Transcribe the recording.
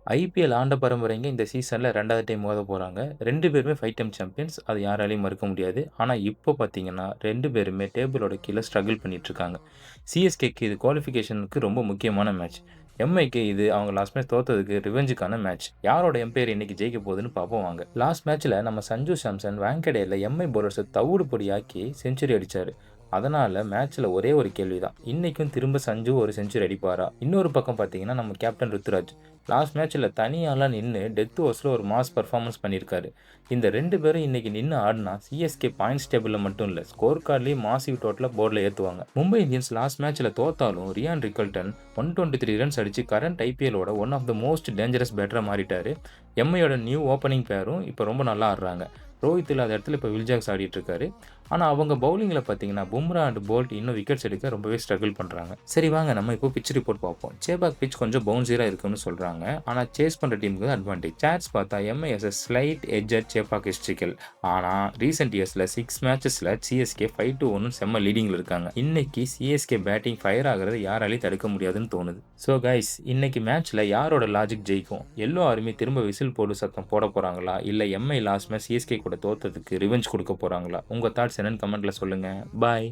IPL ஆண்ட பரம்பரைங்க இந்த சீசன்ல 2வது டைம் மோத போறாங்க. 2 பேருமே 5 டைம் சாம்பியன்ஸ். அது யாராலயும் மறுக்க முடியாது. ஆனா, இப்போ பார்த்தீங்கன்னா 2 பேருமே டேபிளோட கீழ ஸ்ட்ரகிள் பண்ணிட்டு இருக்காங்க. சிஎஸ்கேக்கு இது குவாலிஃபிகேஷனுக்கு ரொம்ப முக்கியமான மேட்ச். எம்ஐக்கு இது அவங்க லாஸ்ட் மேட்ச் தோத்ததுக்கு ரிவெஞ்சுக்கான மேட்ச். யாரோட எம்பையர் இன்னைக்கு ஜெயிக்க போகுதுன்னு பார்ப்போம் வாங்க. லாஸ்ட் மேட்ச்ல நம்ம சஞ்சு சாம்சன் வாங்கடேல எம்ஐ பவுலர்ஸ தவிடு பொடியாக்கி செஞ்சுரி அடிச்சாரு. அதனால மேட்ச்ல ஒரே ஒரு கேள்வி தான். இன்னைக்கும் திரும்ப சஞ்சு ஒரு செஞ்சுரி அடிப்பாரா? இன்னொரு பக்கம் பார்த்தீங்கன்னா, நம்ம கேப்டன் ருத்துராஜ். லாஸ்ட் மேட்ச்ல தனியாளா நின்னு டெத் ஓவர்ஸ்ல ஒரு மாஸ் பெர்ஃபார்மன்ஸ் பண்ணியிருக்காரு. இந்த 2 பேரும் இன்னைக்கு நின்னு ஆடுனா, சிஎஸ்கே பாயிண்ட்ஸ் டேபிள்ல மட்டும் இல்ல, ஸ்கோர் கார்ட்லயும் மாசிவ் டோட்டலா போர்ட்ல ஏத்துவாங்க. மும்பை இந்தியன்ஸ் லாஸ்ட் மேட்ச்ல தோத்தாலும், ரியான் ரிக்கல்டன் 123 ரன்ஸ் அடிச்சு கரண்ட் ஐபிஎல்லோட one of the most dangerous பேட்டரா மாறிட்டாரு. எம்ஐயோட நியூ ஓப்பனிங் பேரும் இப்ப ரொம்ப நல்லா ஆடுறாங்க. ரோஹித் இல்லாத இடத்துல இப்ப வில் ஜாக்ஸ் ஆடிட்டு இருக்காரு. ஆனா, அவங்க பவுலிங்ல பார்த்தீங்கன்னா, பும்ரா அண்ட் போல்ட் இன்னும் விக்கெட்ஸ் எடுக்க ரொம்பவே ஸ்ட்ரகிள் பண்றாங்க. சரி வாங்க நம்ம இப்போ பிட்ச் ரிப்போர்ட் பார்ப்போம். சேபாக் பிட்ச் கொஞ்சம் பவுன்சியரா இருக்குன்னு சொல்றாங்க. ஆனா, சேஸ் பண்ற டீமுக்கு அட்வான்டேஜ். ஸ்டாட்ஸ் பார்த்தா MI has a slight edge at Chepauk historical. ஆனா, ரீசென்ட் இயர்ஸ்ல 6 மேட்சஸ்ல சிஎஸ்கே 5-1 செம்ம லீடிங்ல இருக்காங்க. இன்னைக்கு சிஎஸ்கே பேட்டிங் ஃபயர் ஆகுறத யாராலையும் தடுக்க முடியாதுன்னு தோணுது. ஸோ கைஸ், இன்னைக்கு மேட்ச்ல யாரோட லாஜிக் ஜெயிக்கும்? எல்லோ ஆர்மி திரும்ப விசில் போடு சத்தம் போட போறாங்களா? இல்ல எம்ஐ லாஸ்ட் மேட்ச் சிஎஸ்கே கூட தோத்ததுக்கு ரிவெஞ்ச் கொடுக்க போறாங்களா? உங்க தாட்ஸ் என்னன்னு கமெண்ட்ல சொல்லுங்க. பாய்.